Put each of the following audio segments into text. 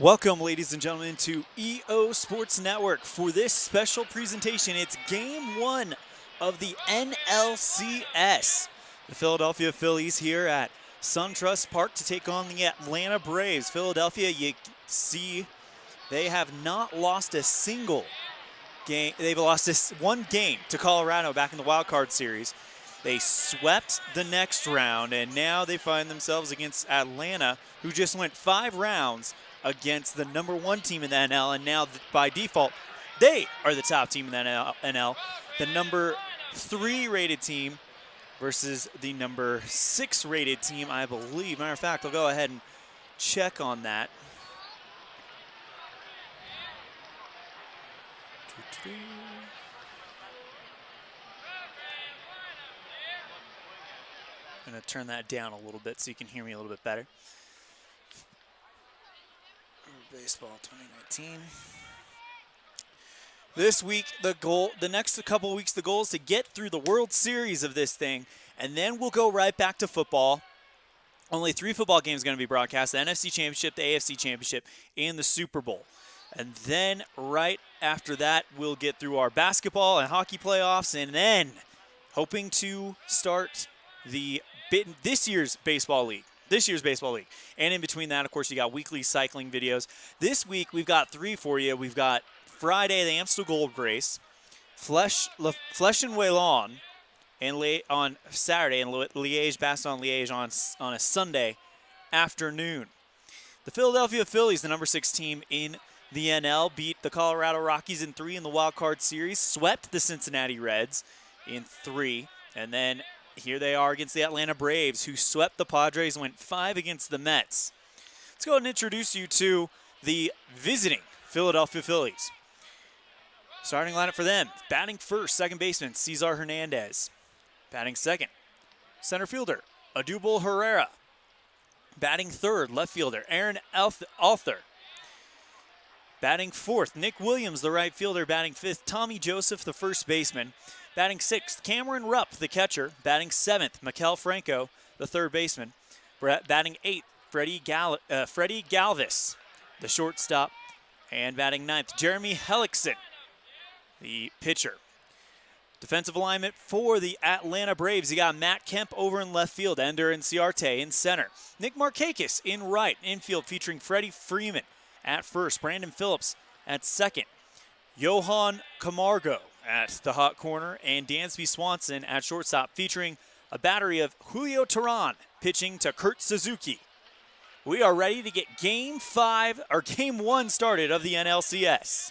Welcome, ladies and gentlemen, to EO Sports Network. For this special presentation, it's Game 1 of the NLCS. The Philadelphia Phillies here at SunTrust Park to take on the Atlanta Braves. Philadelphia, you see, they have not lost a single game. They've lost this one game to Colorado back in the Wild Card Series. They swept the next round, and now they find themselves against Atlanta, who just went 5 rounds against the #1 team in the NL, and now by default, they are the top team in the NL. The number 3 rated team versus the number 6 rated team, I believe. Matter of fact, I'll go ahead and check on that. I'm going to turn that down a little bit so you can hear me a little bit better. Baseball 2019. This week, the next couple of weeks, the goal is to get through the World Series of this thing, and then we'll go right back to football. Only 3 football games are going to be broadcast: the NFC Championship, the AFC Championship, and the Super Bowl. And then right after that, we'll get through our basketball and hockey playoffs, and then hoping to start this year's baseball league. And in between that, of course, you got weekly cycling videos. This week, we've got 3 for you. We've got Friday, the Amstel Gold Race, Flesh and Wallon on Saturday, and Liège-Bastogne-Liège on a Sunday afternoon. The Philadelphia Phillies, the number 6 team in the NL, beat the Colorado Rockies in 3 in the Wild Card Series, swept the Cincinnati Reds in 3, and then here they are against the Atlanta Braves, who swept the Padres and went 5 against the Mets. Let's go ahead and introduce you to the visiting Philadelphia Phillies. Starting lineup for them: batting first, second baseman Cesar Hernandez. Batting second, center fielder Odubel Herrera. Batting third, left fielder Aaron Alther. Batting fourth, Nick Williams, the right fielder. Batting fifth, Tommy Joseph, the first baseman. Batting 6th, Cameron Rupp, the catcher. Batting 7th, Maikel Franco, the third baseman. Batting 8th, Freddie Galvis, the shortstop. And batting 9th, Jeremy Hellickson, the pitcher. Defensive alignment for the Atlanta Braves. You got Matt Kemp over in left field, Ender Inciarte in center. Nick Markakis in right. Infield featuring Freddie Freeman at first. Brandon Phillips at second. Johan Camargo at the hot corner, and Dansby Swanson at shortstop, featuring a battery of Julio Teheran pitching to Kurt Suzuki. We are ready to get Game 1 started of the NLCS.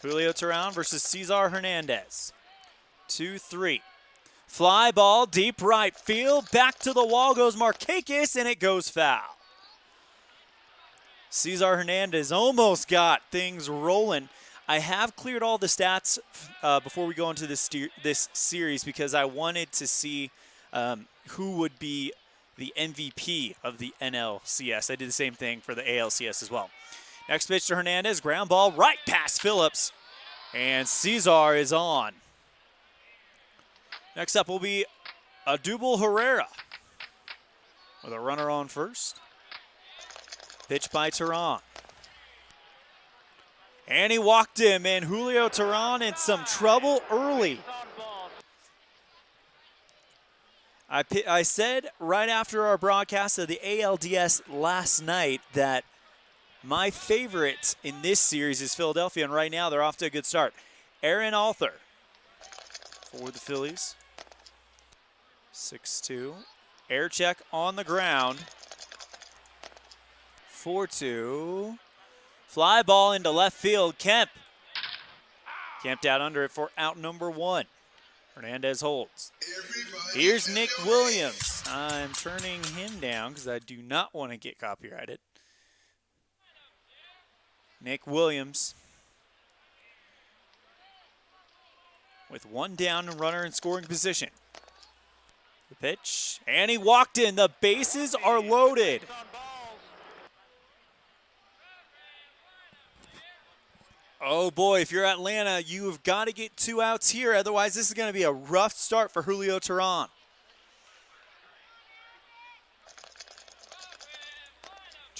Julio Teheran versus Cesar Hernandez. 2-3. Fly ball, deep right field. Back to the wall goes Markakis, and it goes foul. Cesar Hernandez almost got things rolling. I have cleared all the stats before we go into this series, because I wanted to see who would be the MVP of the NLCS. I did the same thing for the ALCS as well. Next pitch to Hernandez, ground ball right past Phillips, and Cesar is on. Next up will be Odubel Herrera with a runner on first. Pitch by Teheran. And he walked him, and Julio Teheran in some trouble early. I said right after our broadcast of the ALDS last night that my favorite in this series is Philadelphia, and right now they're off to a good start. Aaron Alther for the Phillies. 6-2. Air check on the ground. 4-2. Fly ball into left field. Kemp out under it for out number 1. Hernandez holds. Here's Nick Williams. I'm turning him down because I do not want to get copyrighted. Nick Williams with 1 down and runner in scoring position. The pitch, and he walked in. The bases are loaded. Oh boy, if you're Atlanta, you've got to get 2 outs here. Otherwise, this is going to be a rough start for Julio Teheran.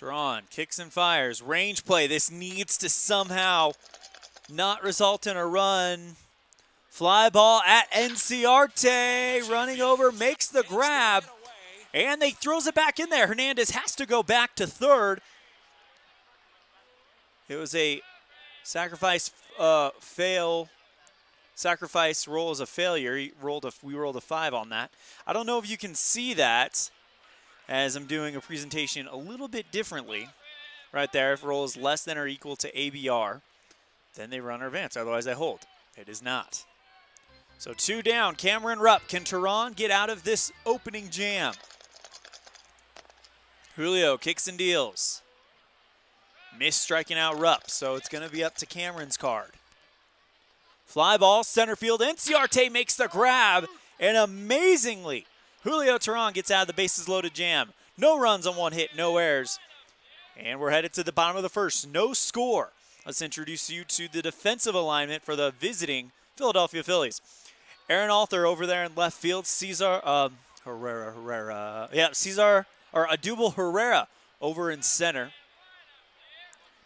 Teran kicks and fires. Range play. This needs to somehow not result in a run. Fly ball at NCRT. Running over, makes the grab. And they throws it back in there. Hernandez has to go back to third. It was a sacrifice Sacrifice roll is a failure. We rolled a 5 on that. I don't know if you can see that as I'm doing a presentation a little bit differently. Right there, if roll is less than or equal to ABR, then they run or advance. Otherwise, they hold. It is not. So 2 down. Cameron Rupp. Can Teran get out of this opening jam? Julio kicks and deals. Missed striking out Rupp, so it's going to be up to Cameron's card. Fly ball, center field. NCRT makes the grab, and amazingly, Julio Teran gets out of the bases loaded jam. No runs on 1 hit, no errors. And we're headed to the bottom of the first. No score. Let's introduce you to the defensive alignment for the visiting Philadelphia Phillies. Aaron Alter over there in left field. Adubel Herrera over in center.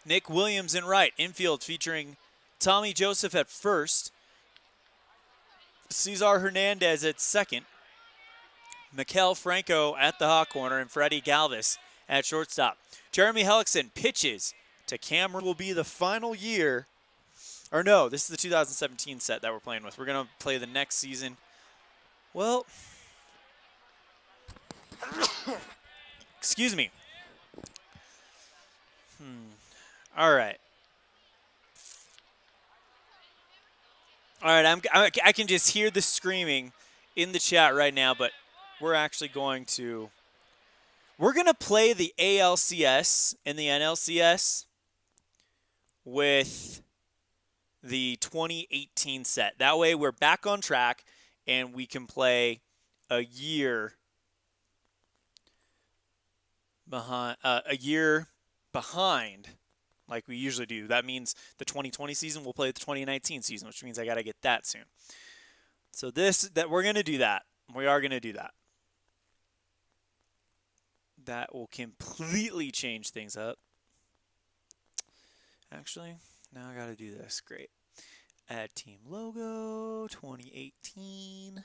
Nick Williams in right. Infield featuring Tommy Joseph at first. Cesar Hernandez at second. Maikel Franco at the hot corner, and Freddie Galvis at shortstop. Jeremy Hellickson pitches to Cameron. Will be the final year. Or no, this is the 2017 set that we're playing with. We're going to play the next season. Well, excuse me. All right. All right, I can just hear the screaming in the chat right now, but we're actually going to play the ALCS and the NLCS with the 2018 set. That way we're back on track and we can play a year behind like we usually do. That means the 2020 season will play the 2019 season, which means I got to get that soon. So we're going to do that. We are going to do that. That will completely change things up. Actually, now I got to do this. Great. Add team logo, 2018,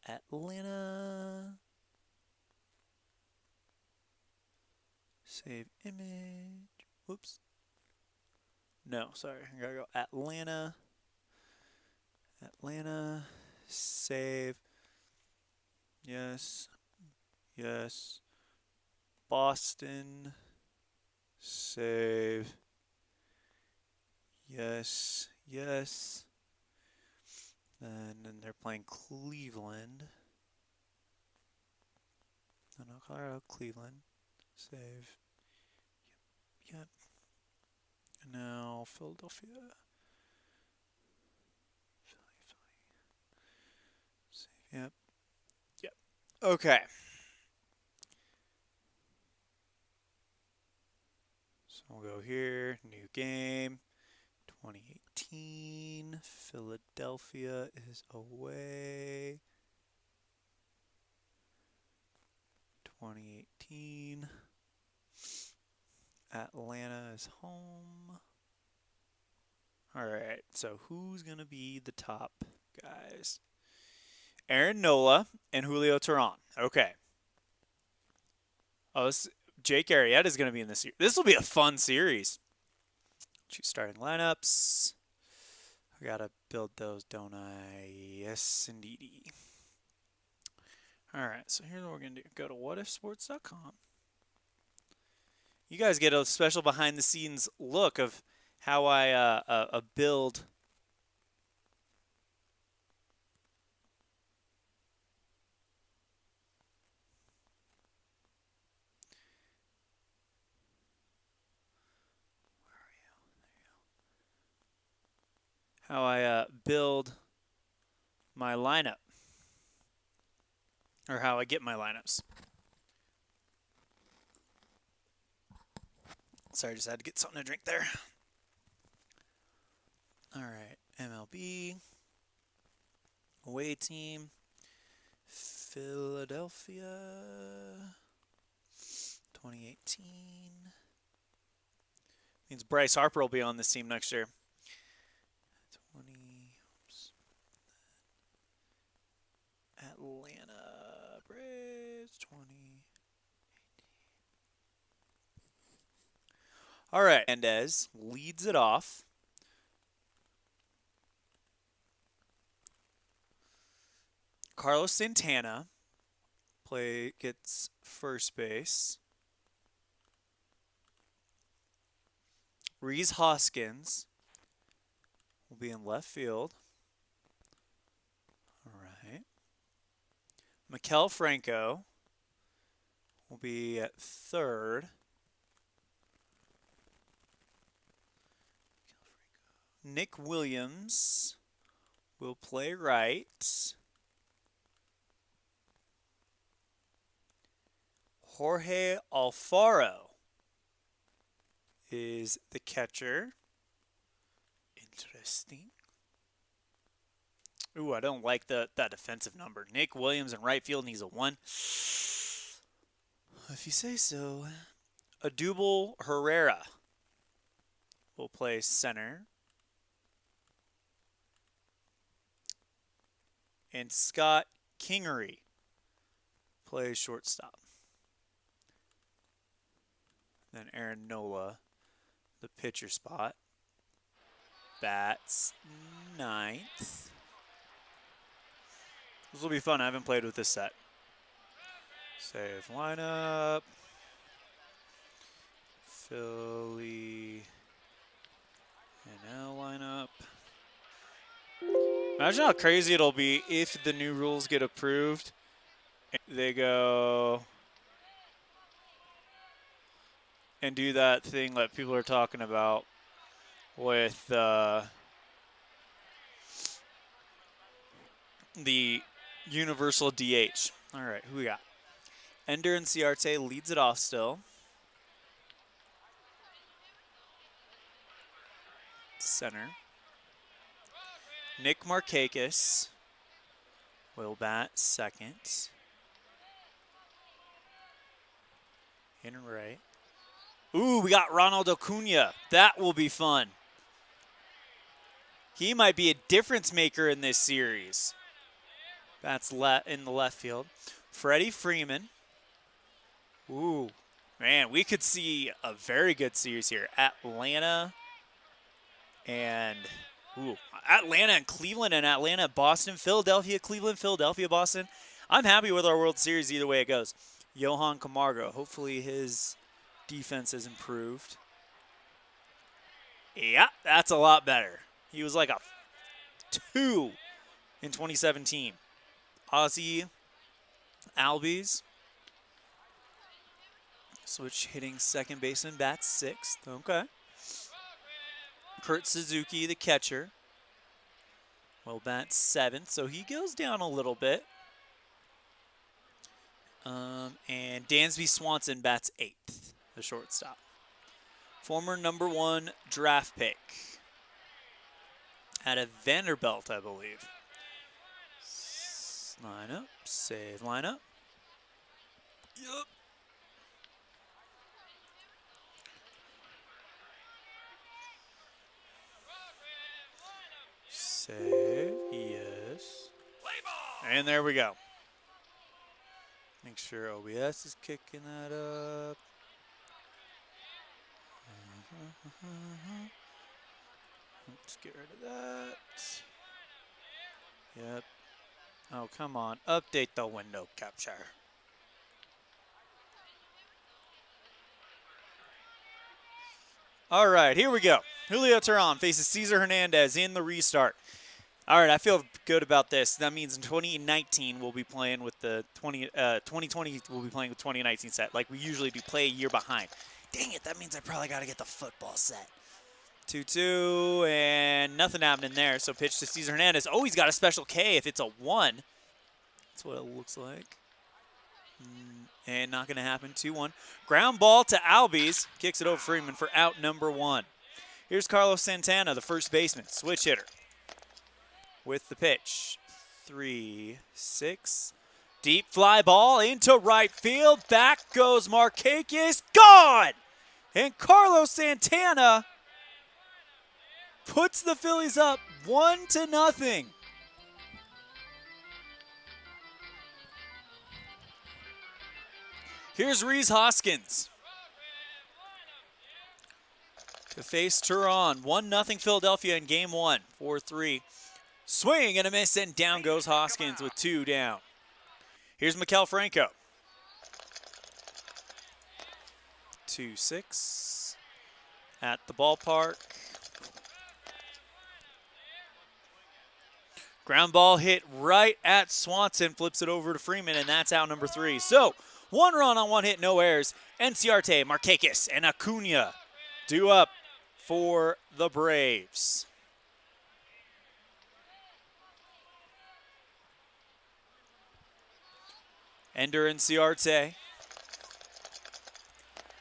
Atlanta. Save image. Whoops. No, sorry. I gotta go Atlanta. Atlanta. Save. Yes. Yes. Boston. Save. Yes. Yes. And then they're playing Cleveland. No, Colorado, Cleveland. Save. Yep. And now Philadelphia. Philly. Save. Yep. Yep. Okay. So we'll go here. New game. 2018. Philadelphia is away. 2018. Atlanta is home. All right, so who's going to be the top guys? Aaron Nola and Julio Teran. Okay. Oh, Jake Arrieta is going to be in this series. This will be a fun series. Choose starting lineups. I got to build those, don't I? Yes, indeedy. All right, so here's what we're going to do. Go to whatifsports.com. You guys get a special behind-the-scenes look of how I build build my lineup, or how I get my lineups. Sorry, just had to get something to drink there. All right, MLB, away team, Philadelphia, 2018. Means Bryce Harper will be on this team next year. 20. Oops. Atlanta Braves 20. All right. Mendez leads it off. Carlos Santana gets first base. Rhys Hoskins will be in left field. All right. Maikel Franco will be at third. Nick Williams will play right. Jorge Alfaro is the catcher. Interesting. Ooh, I don't like that defensive number. Nick Williams in right field needs a 1. If you say so. Adubel Herrera will play center. And Scott Kingery plays shortstop. Then Aaron Nola, the pitcher spot, bats ninth. This will be fun. I haven't played with this set. Save lineup. Philly NL lineup. Imagine how crazy it'll be if the new rules get approved. They go and do that thing that people are talking about with the universal DH. All right, who we got? Ender Inciarte leads it off still. Center. Nick Markakis will bat second. In right. Ooh, we got Ronald Acuna. That will be fun. He might be a difference maker in this series. That's in the left field. Freddie Freeman. Ooh, man, we could see a very good series here. Atlanta and Cleveland and Atlanta, Boston, Philadelphia, Cleveland, Philadelphia, Boston. I'm happy with our World Series either way it goes. Johan Camargo, hopefully his defense has improved. Yeah, that's a lot better. He was like a 2 in 2017. Ozzy Albies. Switch hitting second baseman, bats sixth. Okay. Kurt Suzuki, the catcher, will bat seventh, so he goes down a little bit. And Dansby Swanson bats eighth, the shortstop. Former #1 draft pick out of Vanderbilt, I believe. Lineup, save lineup. Yup. Save, yes. And there we go. Make sure OBS is kicking that up. Let's get rid of that. Yep. Oh, come on. Update the window capture. All right, here we go. Julio Teheran faces Cesar Hernandez in the restart. All right, I feel good about this. That means in 2019 we'll be playing with the 2020 we'll be playing with 2019 set like we usually do, play a year behind. Dang it, that means I probably got to get the football set. 2-2, and nothing happening there. So pitch to Cesar Hernandez. Oh, he's got a special K if it's a 1. That's what it looks like. And not going to happen. 2-1. Ground ball to Albies. Kicks it over Freeman for out #1. Here's Carlos Santana, the first baseman, switch hitter. With the pitch. 3-6. Deep fly ball into right field. Back goes Markakis. Gone! And Carlos Santana puts the Phillies up 1-0. Here's Rhys Hoskins to face Turon. 1-0 Philadelphia in game one. 4-3. Swing and a miss, and down goes Hoskins with 2 down. Here's Maikel Franco. 2-6 at the ballpark. Ground ball hit right at Swanson, flips it over to Freeman, and that's out number 3. So 1 run on 1 hit, no errors. Enciarte, Markakis, and Acuna due up for the Braves. Ender Enciarte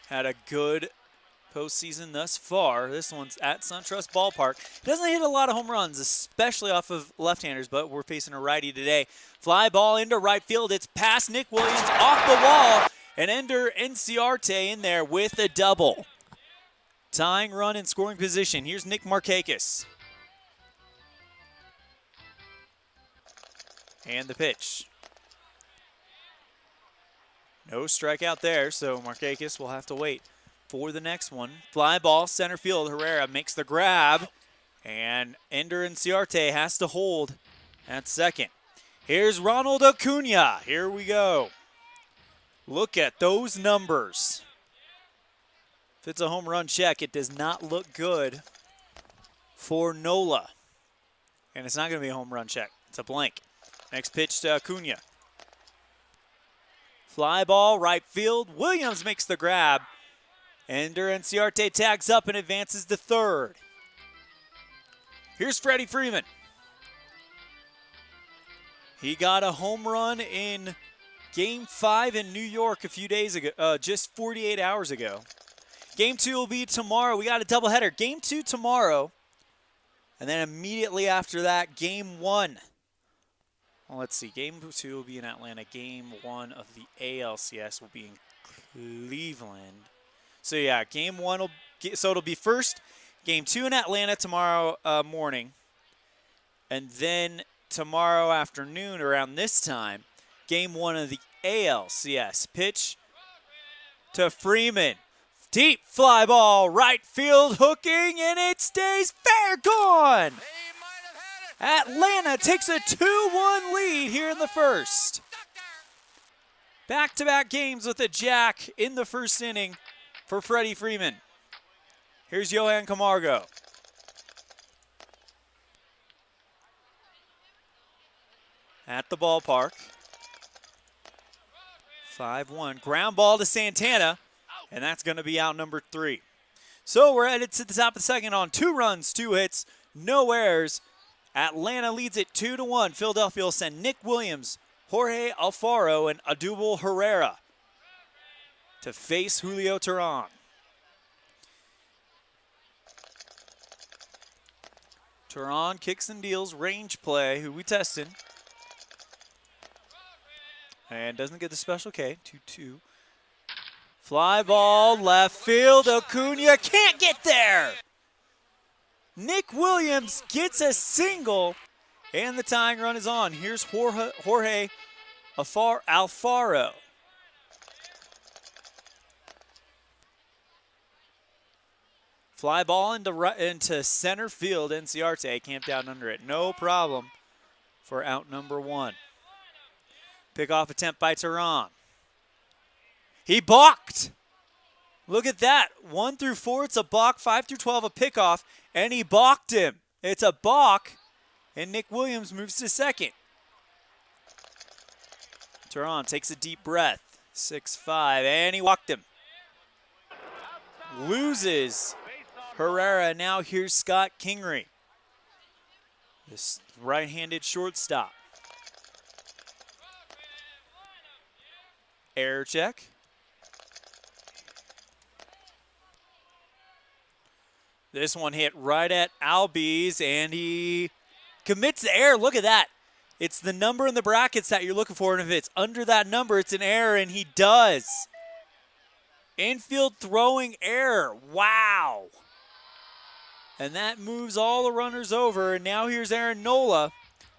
had a good postseason thus far. This one's at SunTrust Ballpark. He doesn't hit a lot of home runs, especially off of left-handers, but we're facing a righty today. Fly ball into right field. It's past Nick Williams, off the wall, and Ender Enciarte in there with a double. Tying run in scoring position. Here's Nick Markakis. And the pitch. No strikeout there, so Markakis will have to wait for the next one. Fly ball, center field. Herrera makes the grab, and Ender Enciarte has to hold at second. Here's Ronald Acuna. Here we go. Look at those numbers. If it's a home run check, it does not look good for Nola. And it's not going to be a home run check. It's a blank. Next pitch to Acuna. Fly ball, right field. Williams makes the grab. Ender Enciarte tags up and advances to third. Here's Freddie Freeman. He got a home run in Game 5 in New York a few days ago, just 48 hours ago. Game 2 will be tomorrow. We got a doubleheader. Game 2 tomorrow. And then immediately after that, Game 1. Well, let's see. Game 2 will be in Atlanta. Game 1 of the ALCS will be in Cleveland. So, yeah, Game 1 will so it'll be first Game 2 in Atlanta tomorrow morning. And then tomorrow afternoon around this time, Game 1 of the ALCS. Pitch to Freeman. Deep fly ball, right field hooking, and it stays fair. Gone! Atlanta takes a 2-1 lead here in the first. Back-to-back games with a jack in the first inning for Freddie Freeman. Here's Johan Camargo. At the ballpark. 5-1. Ground ball to Santana, and that's going to be out number 3. So we're headed to the top of the second on 2 runs, 2 hits, no errors. Atlanta leads it 2-1. Philadelphia will send Nick Williams, Jorge Alfaro, and Odubel Herrera to face Julio Turon. Turon kicks and deals, range play, who we tested. And doesn't get the special K, 2-2. Fly ball, left field, Acuna can't get there! Nick Williams gets a single, and the tying run is on. Here's Jorge Alfaro. Fly ball into center field. Enciarte camped out under it. No problem for out number 1. Pickoff attempt by Turon. He balked. Look at that. 1 through 4, it's a balk. 5 through 12, a pickoff. And he balked him. It's a balk. And Nick Williams moves to second. Turon takes a deep breath. 6-5. And he walked him. Loses Herrera. Now here's Scott Kingery. This right-handed shortstop. Error check. This one hit right at Albies, and he commits the error. Look at that. It's the number in the brackets that you're looking for, and if it's under that number, it's an error, and he does. Infield throwing error. Wow. And that moves all the runners over, and now here's Aaron Nola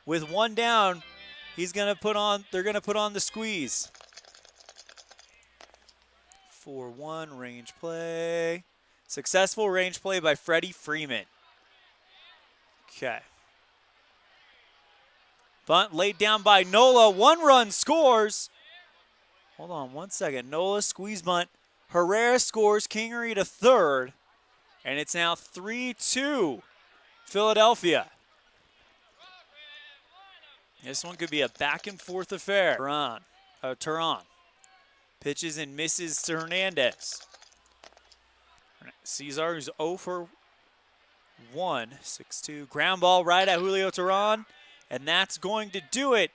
with one down. They're going to put on the squeeze. 4-1 range play. Successful range play by Freddie Freeman. Okay. Bunt laid down by Nola. 1 run scores. Hold on 1 second. Nola squeeze bunt. Herrera scores. Kingery to third. And it's now 3-2 Philadelphia. This one could be a back and forth affair. Tehran pitches and misses to Hernandez. Cesar, who's 0 for 1, 6-2. Ground ball right at Julio Tehran, and that's going to do it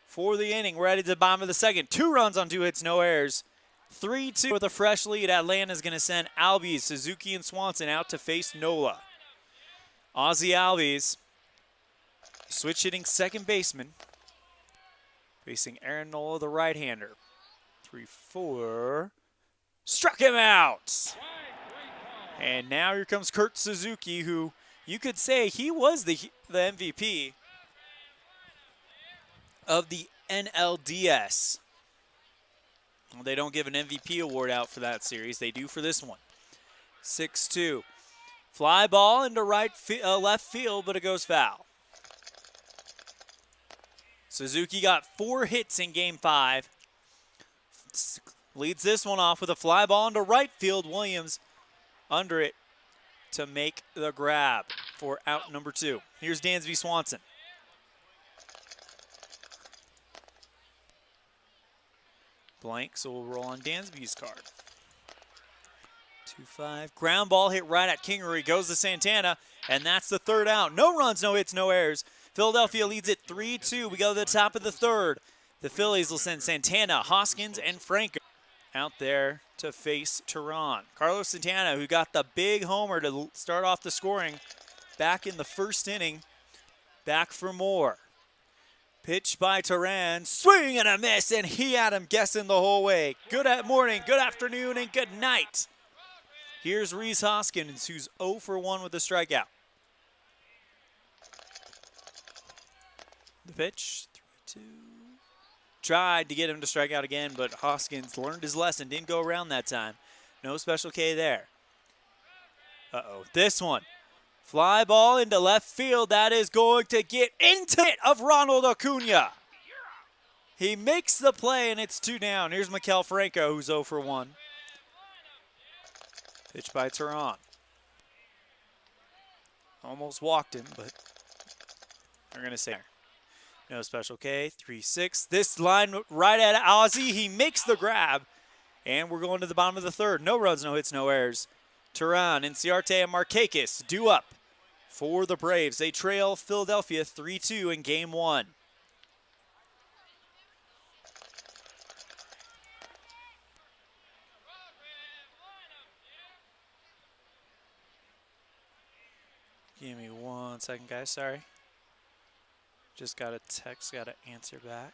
for the inning. We're headed to the bottom of the second. 2 runs on 2 hits, no errors. 3-2 with a fresh lead. Atlanta's going to send Albies, Suzuki, and Swanson out to face Nola. Ozzie Albies, switch hitting second baseman, facing Aaron Nola, the right-hander. 3-4. Struck him out. And now here comes Kurt Suzuki, who you could say he was the MVP of the NLDS. Well, they don't give an MVP award out for that series. They do for this one. 6-2. Fly ball into left field, but it goes foul. Suzuki got 4 hits in Game 5. Leads this one off with a fly ball into right field. Williams under it to make the grab for out number 2. Here's Dansby Swanson. Blank, so we'll roll on Dansby's card. 2-5. Ground ball hit right at Kingery. Goes to Santana, and that's the third out. No runs, no hits, no errors. Philadelphia leads it 3-2. We go to the top of the third. The Phillies will send Santana, Hoskins, and Franco out there to face Tehran. Carlos Santana, who got the big homer to start off the scoring back in the first inning, back for more. Pitch by Tehran, swing and a miss, and he had him guessing the whole way. Good morning, good afternoon, and good night. Here's Rhys Hoskins, who's 0 for 1 with a strikeout. The pitch, 3-2. Tried to get him to strike out again, but Hoskins learned his lesson, didn't go around that time. No special K there. Uh-oh, this one. Fly ball into left field. That is going to get into it of Ronald Acuna. He makes the play, and it's 2 down. Here's Maikel Franco, who's 0 for 1. Pitch by Tehran. Almost walked him, but they're going to say no special K. 3-6. This line right at Ozzie. He makes the grab, and we're going to the bottom of the third. No runs, no hits, no errors. Tehran, Inciarte, and Markakis due up for the Braves. They trail Philadelphia 3-2 in Game 1. Give me 1 second, guys. Sorry. Just got a text. Got to answer back.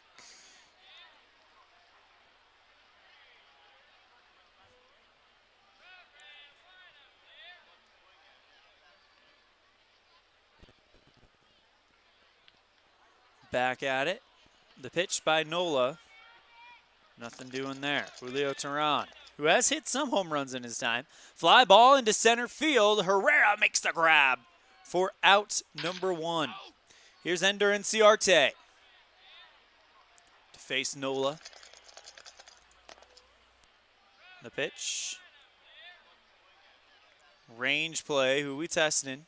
Back at it. The pitch by Nola. Nothing doing there. Julio Tehran, who has hit some home runs in his time. Fly ball into center field. Herrera makes the grab for out number 1. Here's Ender Inciarte to face Nola. The pitch. Range play. Who we testing?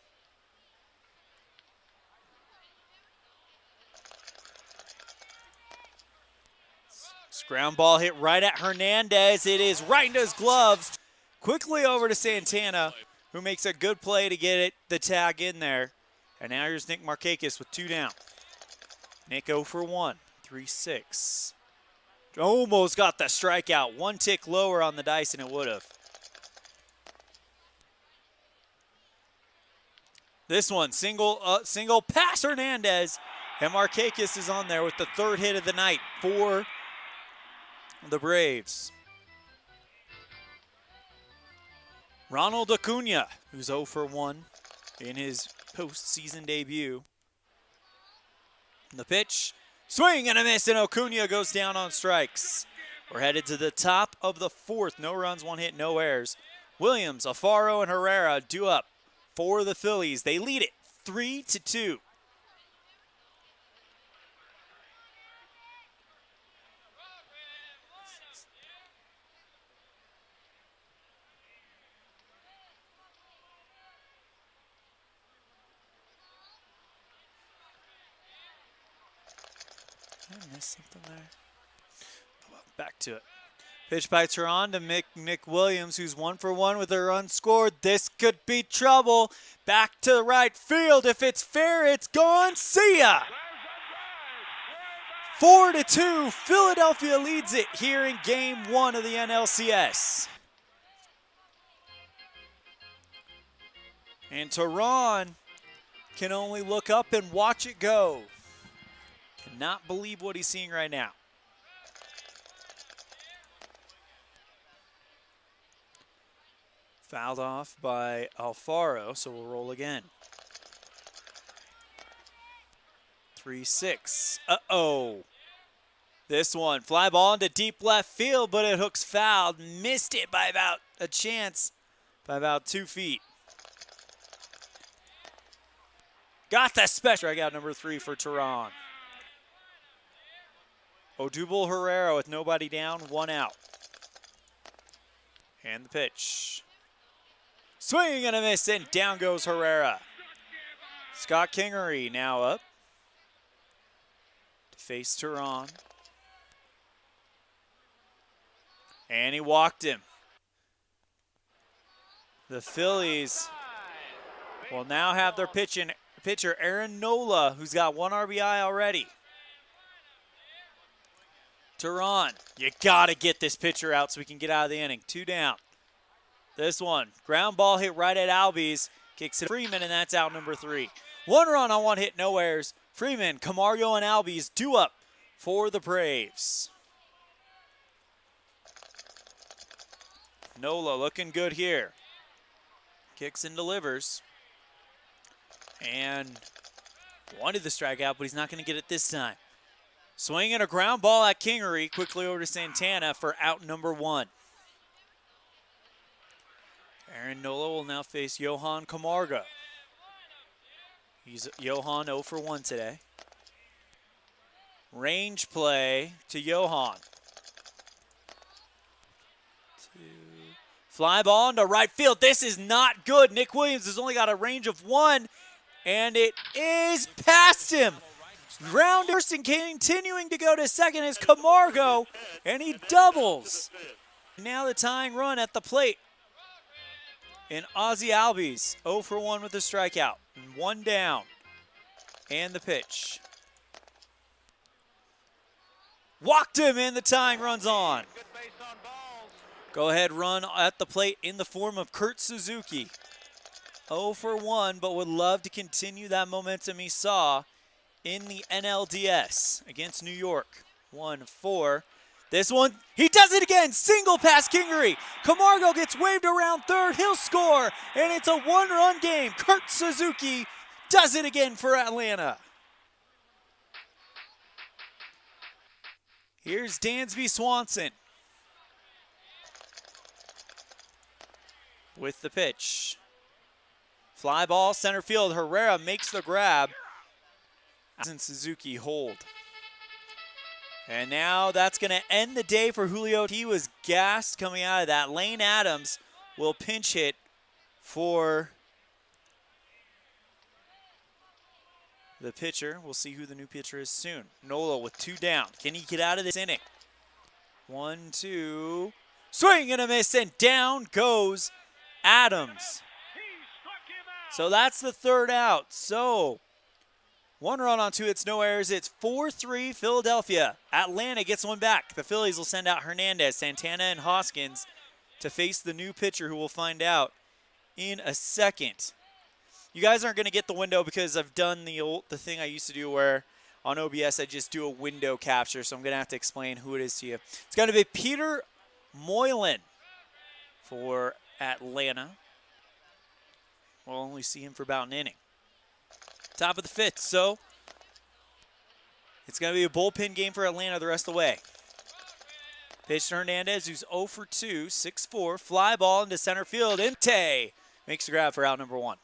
Ground ball hit right at Hernandez. It is right into his glove. Quickly over to Santana, who makes a good play to get it the tag in there. And now here's Nick Markakis with 2 down. Nick 0 for 1, 3-6. Almost got the strikeout. 1 tick lower on the dice than it would have. This one, single pass Hernandez, And Markakis is on there with the third hit of the night for the Braves. Ronald Acuna, who's 0 for 1 in his postseason debut. The pitch, swing and a miss, and Acuna goes down on strikes. We're headed to the top of the fourth. No runs, 1 hit, no errors. Williams, Alfaro, and Herrera due up for the Phillies. They lead it 3-2. Did I miss something there? Oh, well, back to it. Pitch by Teron to Nick Williams, who's 1 for 1 with a run scored. This could be trouble. Back to right field. If it's fair, it's gone. See ya! 4-2. Philadelphia leads it here in Game 1 of the NLCS. And Teron can only look up and watch it go. Cannot believe what he's seeing right now. Fouled off by Alfaro, so we'll roll again. 3-6. Uh-oh. This one, fly ball into deep left field, but it hooks fouled. Missed it by about a chance, by about 2 feet. Got that special. I got number 3 for Teron. Odubel Herrera with nobody down, 1 out. And the pitch. Swing and a miss, and down goes Herrera. Scott Kingery now up to face Teron. And he walked him. The Phillies will now have their pitcher Aaron Nola, who's got 1 RBI already. Teron, you gotta get this pitcher out so we can get out of the inning. 2 down. This one, ground ball hit right at Albies, kicks it to Freeman, and that's out number 3. 1 run on 1 hit, no errors. Freeman, Camargo, and Albies due up for the Braves. Nola looking good here. Kicks and delivers. And wanted the strikeout, but he's not going to get it this time. Swinging a ground ball at Kingery, quickly over to Santana for out number 1. Aaron Nola will now face Johan Camargo. He's Johan 0 for 1 today. Range play to Johan. 2. Fly ball into right field. This is not good. Nick Williams has only got a range of 1, and it is past him. Ground first and continuing to go to second is Camargo, and he doubles. Now the tying run at the plate. And Ozzie Albies, 0 for 1 with a strikeout. 1 down. And the pitch. Walked him, and the tying run's on. Go ahead run at the plate in the form of Kurt Suzuki. 0 for 1, but would love to continue that momentum he saw in the NLDS against New York. 1-4. This one, he does it again. Single past Kingery. Camargo gets waved around third. He'll score, and it's a 1-run game. Kurt Suzuki does it again for Atlanta. Here's Dansby Swanson with the pitch. Fly ball, center field. Herrera makes the grab. And Suzuki hold. And now that's going to end the day for Julio. He was gassed coming out of that. Lane Adams will pinch hit for the pitcher. We'll see who the new pitcher is soon. Nola with 2 down. Can he get out of this inning? 1-2. Swing and a miss, and down goes Adams. So that's the 3rd out. So 1 run on 2 hits, no errors. It's 4-3 Philadelphia. Atlanta gets 1 back. The Phillies will send out Hernandez, Santana, and Hoskins to face the new pitcher, who we'll find out in a second. You guys aren't going to get the window because I've done the thing I used to do where On OBS, I just do a window capture, so I'm going to have to explain who it is to you. It's going to be Peter Moylan for Atlanta. We'll only see him for about an inning. Top of the 5th, so it's going to be a bullpen game for Atlanta the rest of the way. Pitch to Hernandez, who's 0 for 2, 6-4. Fly ball into center field. Inte makes the grab for out number 1.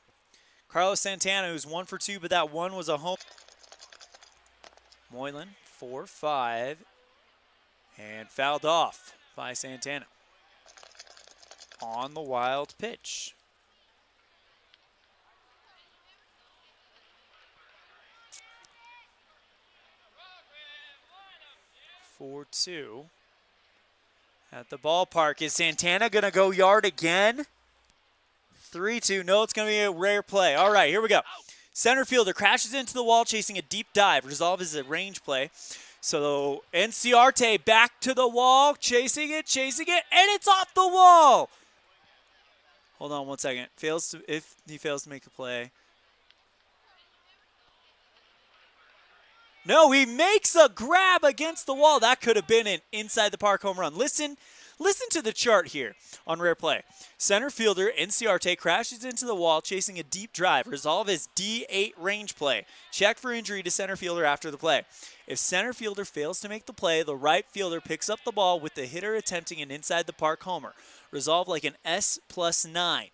Carlos Santana, who's 1 for 2, but that one was a home. Moylan, 4-5, and fouled off by Santana on the wild pitch. Four, 2 at the ballpark. Is Santana going to go yard again? 3-2. No, it's going to be a rare play. All right, here we go. Center fielder crashes into the wall, chasing a deep dive. Resolve is a range play. So NCRT back to the wall, chasing it, and it's off the wall. Hold on 1 second. If he fails to make a play. No, he makes a grab against the wall. That could have been an inside the park home run. Listen to the chart here on rare play. Center fielder NCRT crashes into the wall, chasing a deep drive. Resolve is D8 range play. Check for injury to center fielder after the play. If center fielder fails to make the play, the right fielder picks up the ball with the hitter attempting an inside the park homer. Resolve like an S+9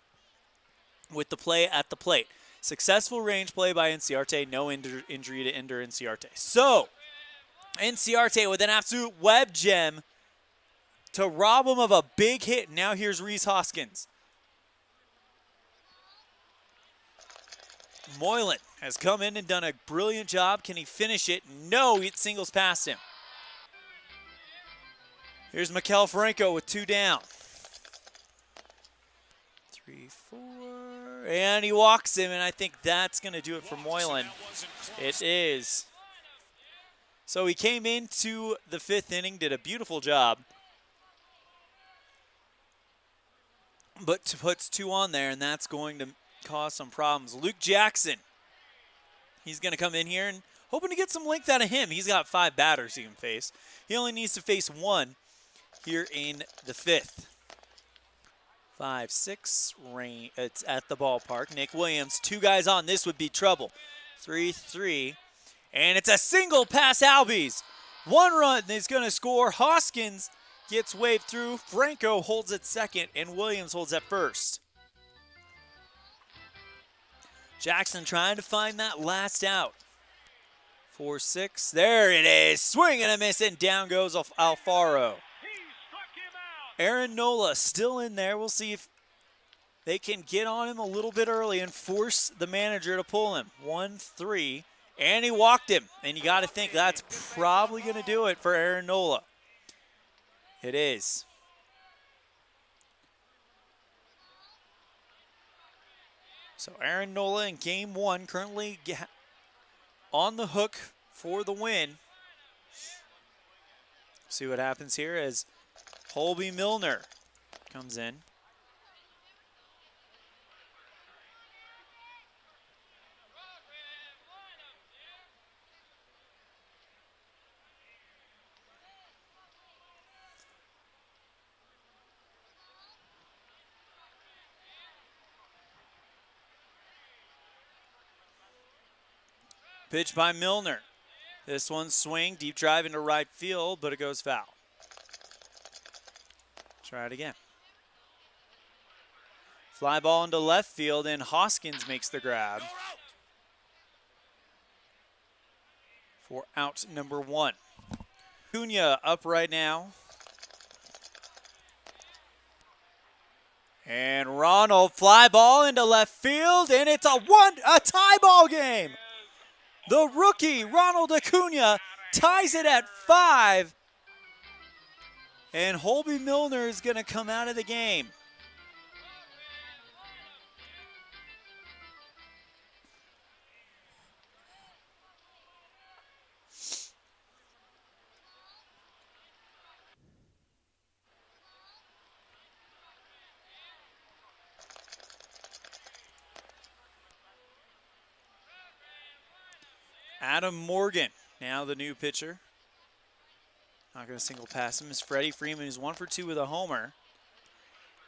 with the play at the plate. Successful range play by NCRT. No injury to Ender NCRT. So, NCRT with an absolute web gem to rob him of a big hit. Now here's Rhys Hoskins. Moylan has come in and done a brilliant job. Can he finish it? No, it singles past him. Here's Maikel Franco with 2 down. 3, 4, and he walks him, and I think that's going to do it for Moylan. It is. So he came into the 5th inning, did a beautiful job, but puts 2 on there, and that's going to cause some problems. Luke Jackson, he's going to come in here and hoping to get some length out of him. He's got 5 batters he can face. He only needs to face 1 here in the 5th. 5-6, rain. It's at the ballpark. Nick Williams, 2 guys on. This would be trouble. 3-3, and it's a single past Albies. 1 run is going to score. Hoskins gets waved through. Franco holds at second, and Williams holds at first. Jackson trying to find that last out. 4-6, there it is. Swing and a miss, and down goes Alfaro. Aaron Nola still in there. We'll see if they can get on him a little bit early and force the manager to pull him. 1-3, and he walked him. And you got to think that's probably going to do it for Aaron Nola. It is. So Aaron Nola in game 1 currently on the hook for the win. See what happens here as Holby Milner comes in. Pitch by Milner. This one's swing, deep drive into right field, but it goes foul. Try it again. Fly ball into left field, and Hoskins makes the grab for out number 1. Cunha up right now. And Ronald, fly ball into left field, and it's a tie ball game. The rookie, Ronald Acuna, ties it at 5. And Holby Milner is going to come out of the game. Adam Morgan Now the new pitcher. Not going to single pass him is Freddie Freeman, who's 1 for 2 with a homer.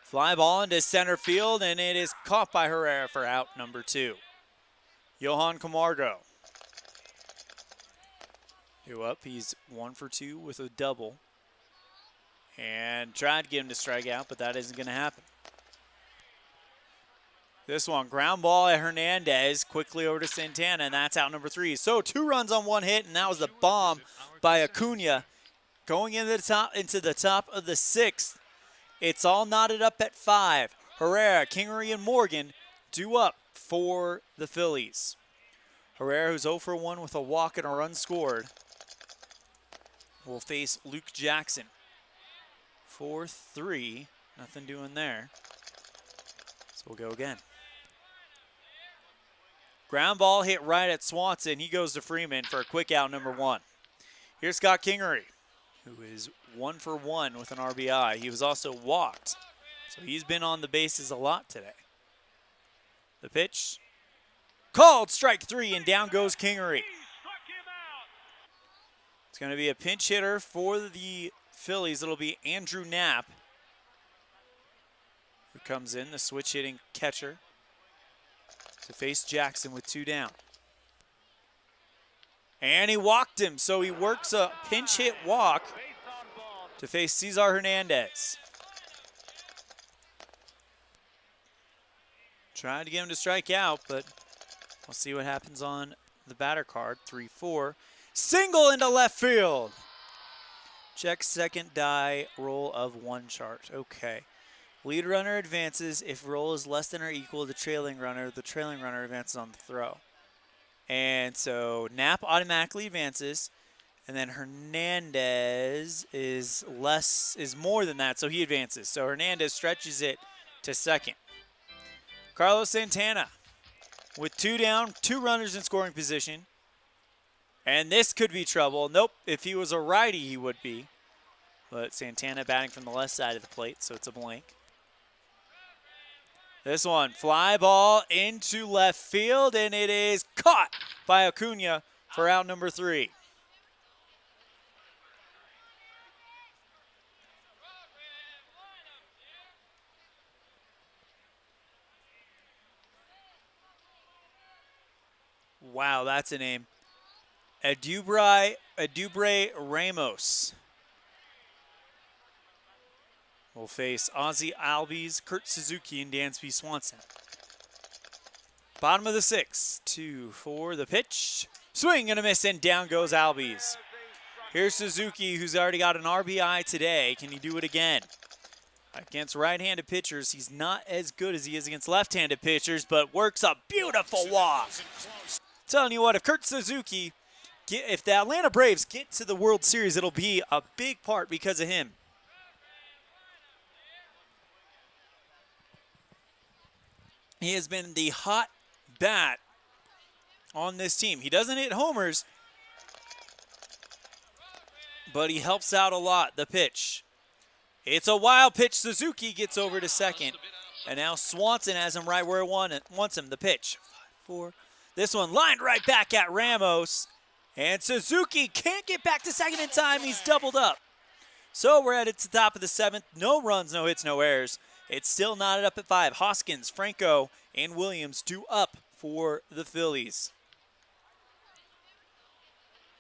Fly ball into center field, and it is caught by Herrera for out number 2. Johan Camargo. 2 up. He's 1 for 2 with a double. And tried to get him to strike out, but that isn't going to happen. This one, ground ball at Hernandez, quickly over to Santana, and that's out number 3. So 2 runs on 1 hit, and that was the bomb by Acuna. Going into the top of the 6th. It's all knotted up at 5. Herrera, Kingery, and Morgan due up for the Phillies. Herrera, who's 0 for 1 with a walk and a run scored, will face Luke Jackson. 4-3, nothing doing there. So we'll go again. Ground ball hit right at Swanson. He goes to Freeman for a quick out, number 1. Here's Scott Kingery, who is 1 for 1 with an RBI. He was also walked, so he's been on the bases a lot today. The pitch, called strike 3, and down goes Kingery. It's going to be a pinch hitter for the Phillies. It'll be Andrew Knapp, who comes in, the switch hitting catcher, to face Jackson with 2 down. And he walked him, so he works a pinch hit walk to face Cesar Hernandez. Tried to get him to strike out, but we'll see what happens on the batter card. 3-4. Single into left field. Check second die, roll of 1 chart. Okay. Lead runner advances if roll is less than or equal to trailing runner. The trailing runner advances on the throw. And so Knapp automatically advances, and then Hernandez is more than that, so he advances. So Hernandez stretches it to second. Carlos Santana with 2 down, 2 runners in scoring position. And this could be trouble. Nope, if he was a righty, he would be. But Santana batting from the left side of the plate, so it's a blank. This one, fly ball into left field, and it is caught by Acuna for out number 3. Wow, that's a name. Adubre Ramos will face Ozzie Albies, Kurt Suzuki, and Dansby Swanson. Bottom of the 6th, 2-4, the pitch. Swing and a miss, and down goes Albies. Here's Suzuki, who's already got an RBI today. Can he do it again? Against right-handed pitchers, he's not as good as he is against left-handed pitchers, but works a beautiful walk. Telling you what, if Kurt Suzuki, if the Atlanta Braves get to the World Series, it'll be a big part because of him. He has been the hot bat on this team. He doesn't hit homers, but he helps out a lot. The pitch. It's a wild pitch. Suzuki gets over to second. And now Swanson has him right where he wants him. The pitch. 5-4. This one lined right back at Ramos. And Suzuki can't get back to second in time. He's doubled up. So we're headed to the top of the 7th. No runs, no hits, no errors. It's still knotted up at 5. Hoskins, Franco, and Williams due up for the Phillies.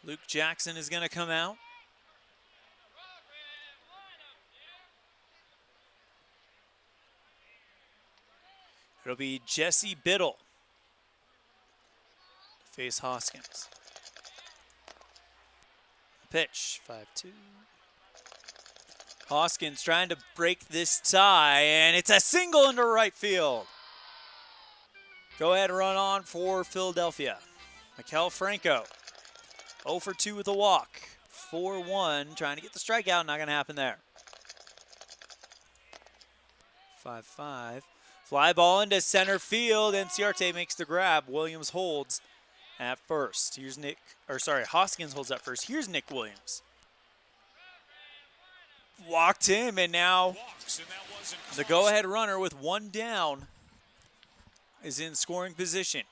Luke Jackson is going to come out. It'll be Jesse Biddle to face Hoskins. Pitch, 5-2. Hoskins trying to break this tie, and it's a single into right field. Go ahead and run on for Philadelphia. Maikel Franco, 0 for 2 with a walk. 4-1, trying to get the strikeout, not going to happen there. 5-5. Fly ball into center field, and Ciarte makes the grab. Williams holds at first. Here's Hoskins holds at first. Here's Nick Williams. Walked him, and now the go-ahead runner with 1 down is in scoring position.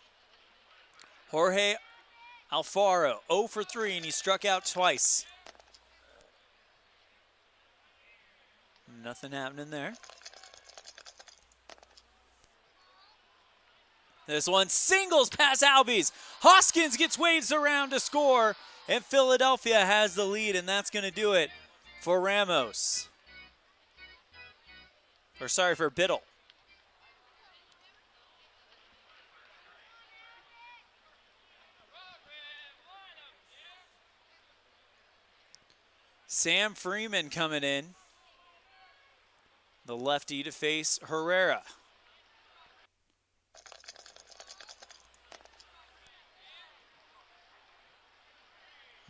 Jorge Alfaro, 0 for 3, and he struck out twice. Nothing happening there. This one singles past Albies. Hoskins gets waved around to score, and Philadelphia has the lead, and that's going to do it for Ramos. Or sorry, for Biddle. Sam Freeman coming in. The lefty to face Herrera.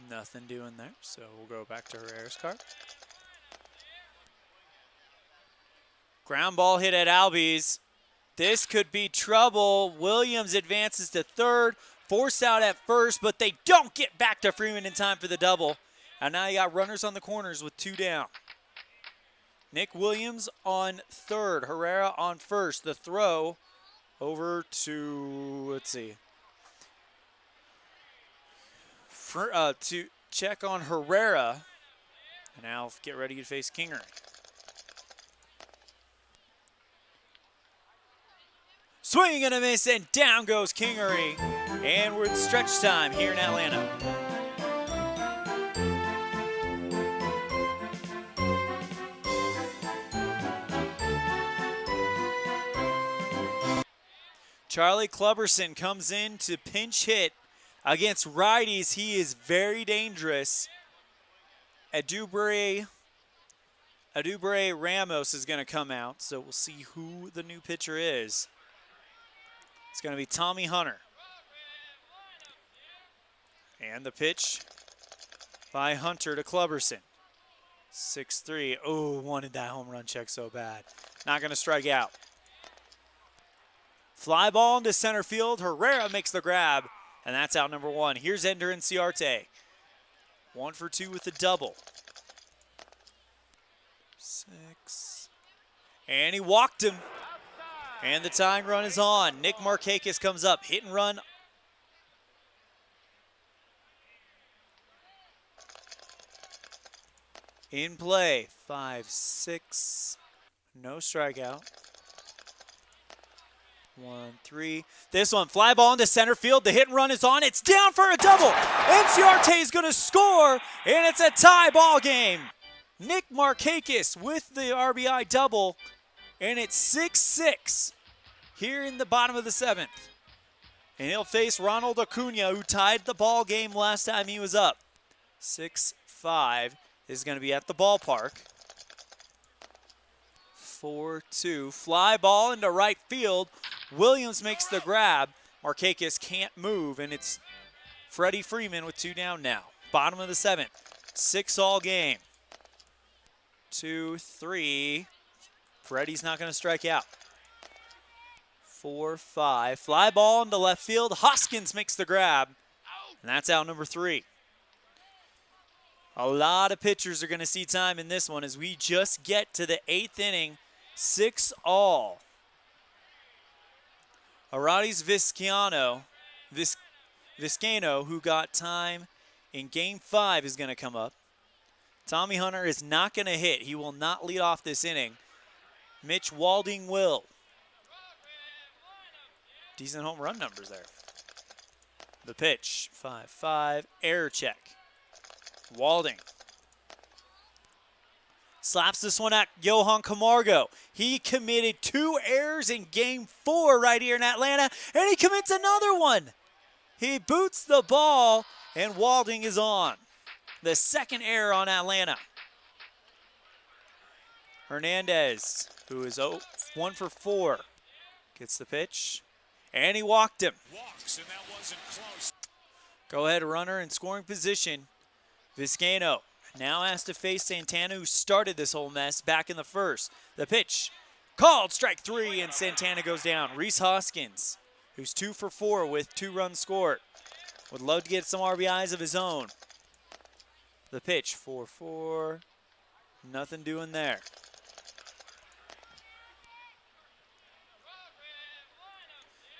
Nothing doing there, so we'll go back to Herrera's card. Ground ball hit at Albies. This could be trouble. Williams advances to third, forced out at first, but they don't get back to Freeman in time for the double. And now you got runners on the corners with 2 down. Nick Williams on third, Herrera on first. The throw over to, let's see, to check on Herrera. And now get ready to face Kingery. Swinging and a miss, and down goes Kingery. And we're at stretch time here in Atlanta. Charlie Clubberson comes in to pinch hit against righties. He is very dangerous. Adubre Ramos is going to come out, so we'll see who the new pitcher is. It's going to be Tommy Hunter. And the pitch by Hunter to Clubberson. 6-3. Oh, wanted that home run check so bad. Not going to strike out. Fly ball into center field. Herrera makes the grab, and that's out number 1. Here's Ender Inciarte. 1 for 2 with the double. 6. And he walked him. And the tying run is on. Nick Markakis comes up. Hit and run. In play. 5-6. No strikeout. 1-3. This one, fly ball into center field. The hit and run is on. It's down for a double. Inciarte is going to score, and it's a tie ball game. Nick Markakis with the RBI double, and it's 6-6 here in the bottom of the 7th. And he'll face Ronald Acuna, who tied the ball game last time he was up. 6-5 is going to be at the ballpark. 4-2. Fly ball into right field. Williams makes the grab. Markakis can't move, and it's Freddie Freeman with 2 down now. Bottom of the 7th. 6-all game. 2-3. Freddie's not going to strike out. 4-5. Fly ball into left field. Hoskins makes the grab, and that's out number 3. A lot of pitchers are going to see time in this one as we just get to the 8th inning. 6-all. Aradis Vizcaino, who got time in Game 5, is going to come up. Tommy Hunter is not going to hit. He will not lead off this inning. Mitch Walding will. Decent home run numbers there. The pitch, 5-5, error check. Walding slaps this one at Johan Camargo. He committed 2 errors in Game 4 right here in Atlanta, and he commits another one. He boots the ball, and Walding is on. The 2nd error on Atlanta. Hernandez, who is 1 for 4, gets the pitch, and he walked him. Walks, and that wasn't close. Go ahead, runner in scoring position. Vizcaino now has to face Santana, who started this whole mess back in the 1st. The pitch, called strike 3, and Santana goes down. Rhys Hoskins, who's 2 for 4 with 2 runs scored. Would love to get some RBIs of his own. The pitch, 4-4, nothing doing there.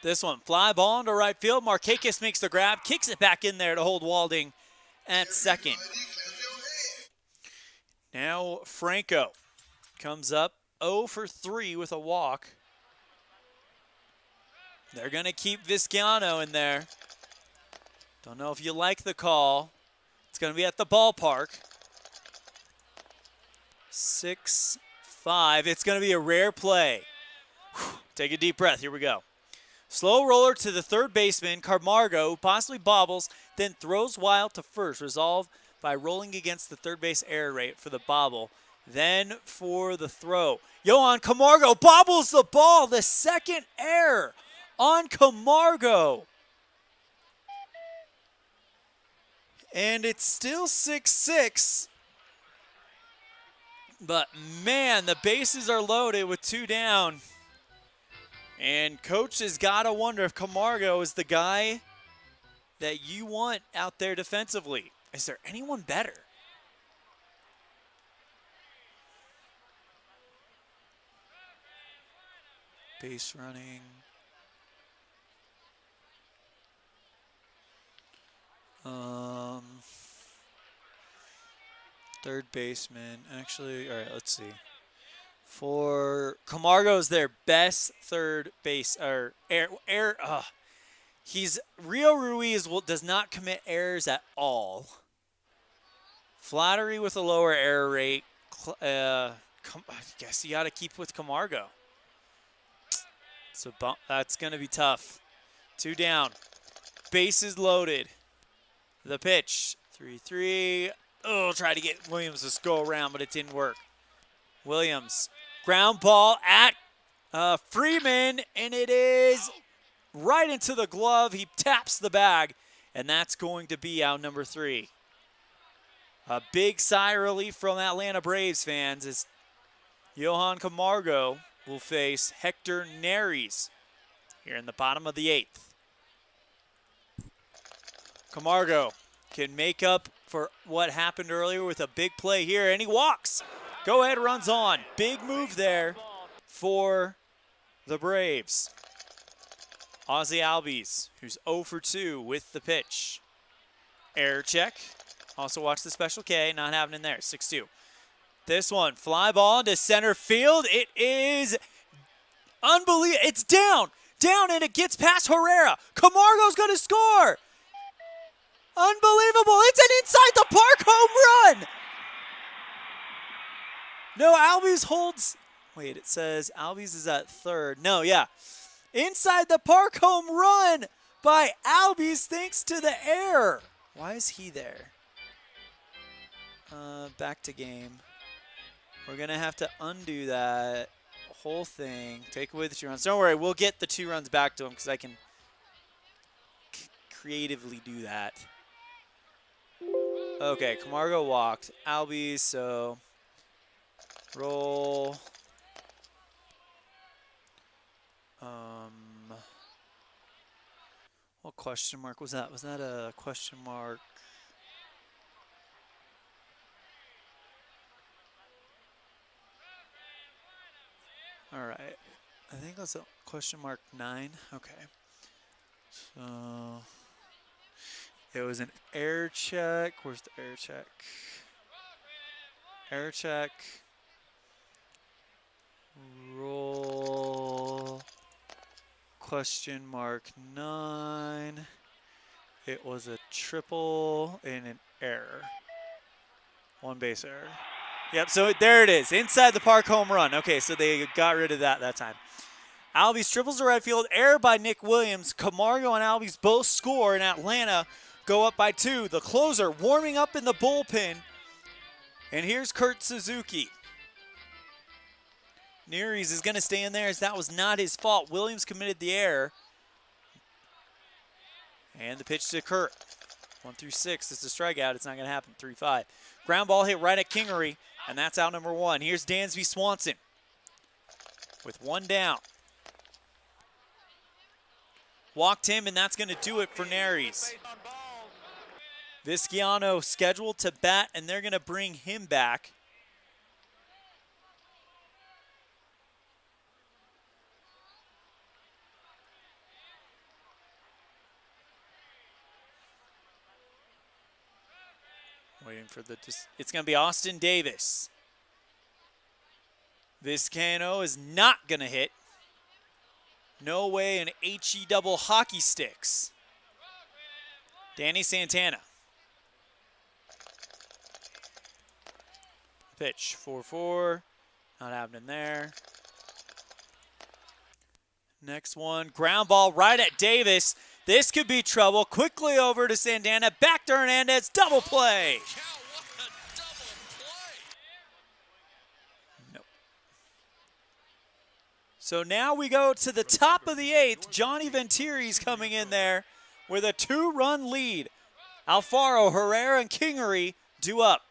This one, fly ball into right field. Markakis makes the grab, kicks it back in there to hold Walding at second. Now Franco comes up 0 for 3 with a walk. They're going to keep Vizcaino in there. Don't know if you like the call. It's going to be at the ballpark. 6-5. It's going to be a rare play. Whew. Take a deep breath. Here we go. Slow roller to the third baseman, Camargo, who possibly bobbles, then throws wild to first, resolved by rolling against the third base error rate for the bobble. Then for the throw. Johan Camargo bobbles the ball. The second error on Camargo. And it's still 6-6. But, man, the bases are loaded with 2 down. And coach has got to wonder if Camargo is the guy that you want out there defensively. Is there anyone better? Base running. Third baseman. Actually, all right, let's see. For Camargo's their best third base or he's Rio Ruiz does not commit errors at all. Flattery with a lower error rate. I guess you got to keep with Camargo. So that's going to be tough. 2 down. Bases loaded. The pitch. 3-3. Oh, tried to get Williams to go around, but it didn't work. Williams. Ground ball at Freeman, and it is right into the glove. He taps the bag, and that's going to be out number 3. A big sigh of relief from Atlanta Braves fans as Johan Camargo will face Hector Neris here in the bottom of the 8th. Camargo can make up for what happened earlier with a big play here, and he walks. Go ahead, runs on. Big move there for the Braves. Ozzie Albies, who's 0 for 2 with the pitch. Error check. Also watch the special K, not happening there, 6-2. This one, fly ball into center field. It is unbelievable. It's down, and it gets past Herrera. Camargo's going to score. Unbelievable. It's an inside the park home run. No, Albies holds. Wait, it says Albies is at third. No, yeah. Inside the park home run by Albies thanks to the error. Why is he there? Back to game. We're going to have to undo that whole thing. Take away the 2 runs. Don't worry, we'll get the 2 runs back to him because I can creatively do that. Okay, Camargo walked. Albies, so roll. What question mark was that? Was that a question mark? All right. I think that's a question mark 9. Okay. So it was an error check. Where's the error check? Error check. Roll. Question mark 9. It was a triple and an error. 1 base error. Yep, so there it is. Inside the park home run. Okay, so they got rid of that time. Albies triples to right field. Error by Nick Williams. Camargo and Albies both score, and Atlanta go up by 2. The closer warming up in the bullpen. And here's Kurt Suzuki. Neris is going to stay in there as that was not his fault. Williams committed the error. And the pitch to Kurt. 1-6. It's a strikeout. It's not going to happen. 3-5. Ground ball hit right at Kingery, and that's out number 1. Here's Dansby Swanson with 1 down. Walked him, and that's going to do it for Neris. Vizcaino scheduled to bat, and they're going to bring him back. Waiting for the. It's going to be Austin Davis. Vizcaino is not going to hit. No way an HE double hockey sticks. Danny Santana. Pitch 4-4. Not happening there. Next one, ground ball right at Davis. This could be trouble. Quickly over to Santana. Back to Hernandez. Double play. Nope. So now we go to the top of the 8th. Johnny Ventiri's coming in there with a 2-run lead. Alfaro, Herrera, and Kingery due up.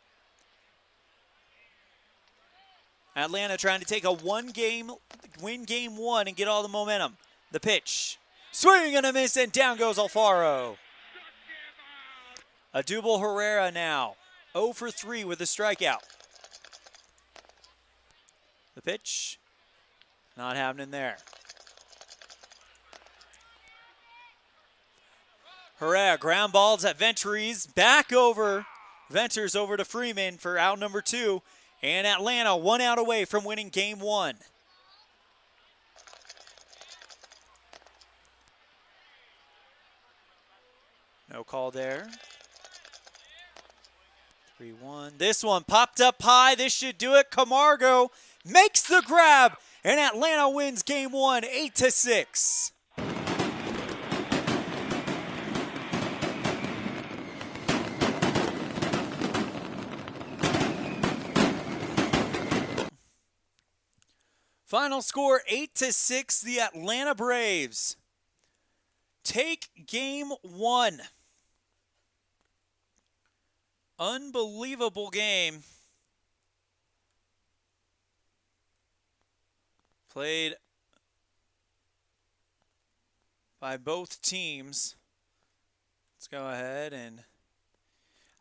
Atlanta trying to take a win game 1 and get all the momentum. The pitch. Swing and a miss, and down goes Alfaro. Adubel Herrera now. 0 for 3 with a strikeout. The pitch. Not happening there. Herrera ground balls at Ventures. Back over. Venters over to Freeman for out number 2. And Atlanta 1 out away from winning game 1. No call there. 3-1. This one popped up high. This should do it. Camargo makes the grab. And Atlanta wins game 1, 8-6. Final score 8-6. The Atlanta Braves take game 1. Unbelievable game. Played by both teams. Let's go ahead and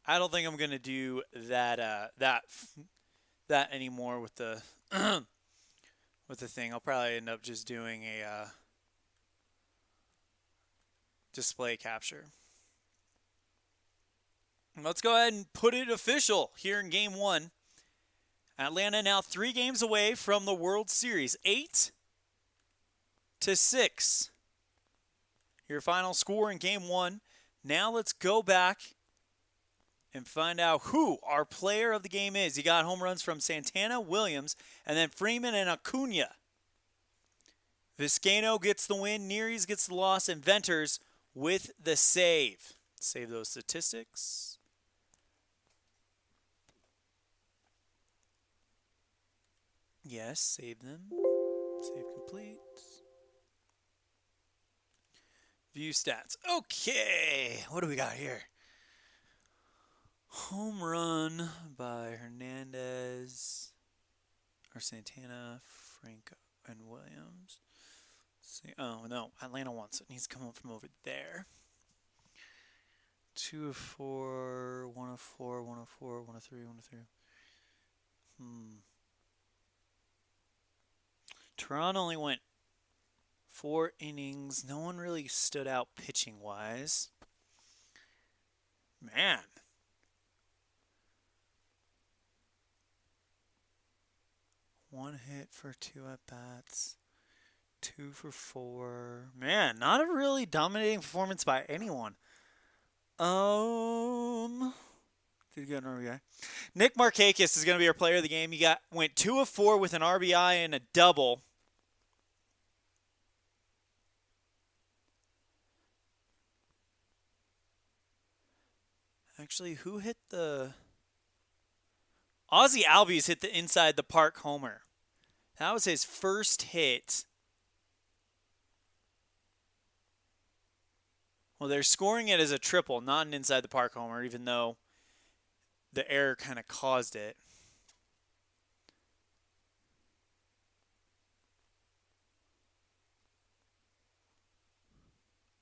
I don't think I'm going to do that that anymore with the with the thing. I'll probably end up just doing a display capture. Let's go ahead and put it official here in game 1. Atlanta now 3 games away from the World Series. 8-6. Your final score in game 1. Now let's go back and find out who our player of the game is. He got home runs from Santana, Williams, and then Freeman and Acuna. Vizcaino gets the win, Neres gets the loss, and Venters with the save. Save those statistics. Yes, save them. Save complete. View stats. Okay, what do we got here? Home run by Hernandez, or Santana, Franco, and Williams. Let's see. Oh, no, Atlanta wants it. It needs to come up from over there. 2 of 4, 1 of 4, 1 of 4, 1 of 3, 1 of 3. Toronto only went 4 innings. No one really stood out pitching-wise. Man. One hit for 2 at-bats. 2 for 4. Man, not a really dominating performance by anyone. Did get an RBI? Nick Markakis is going to be our player of the game. He went 2 of 4 with an RBI and a double. Actually, who hit the... Ozzie Albies hit the inside the park homer. That was his first hit. Well, they're scoring it as a triple, not an inside the park homer, even though the error kind of caused it.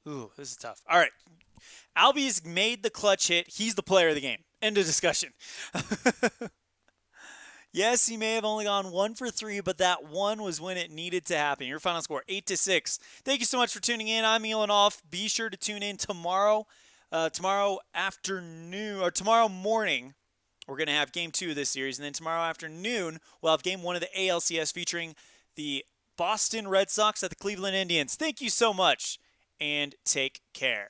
Ooh, this is tough. All right. Albies made the clutch hit. He's the player of the game. End of discussion. Yes, he may have only gone 1 for 3, but that one was when it needed to happen. Your final score, 8-6. Thank you so much for tuning in. I'm Elon Off. Be sure to tune in tomorrow Tomorrow afternoon, or tomorrow morning, we're going to have game 2 of this series. And then tomorrow afternoon, we'll have game 1 of the ALCS featuring the Boston Red Sox at the Cleveland Indians. Thank you so much, and take care.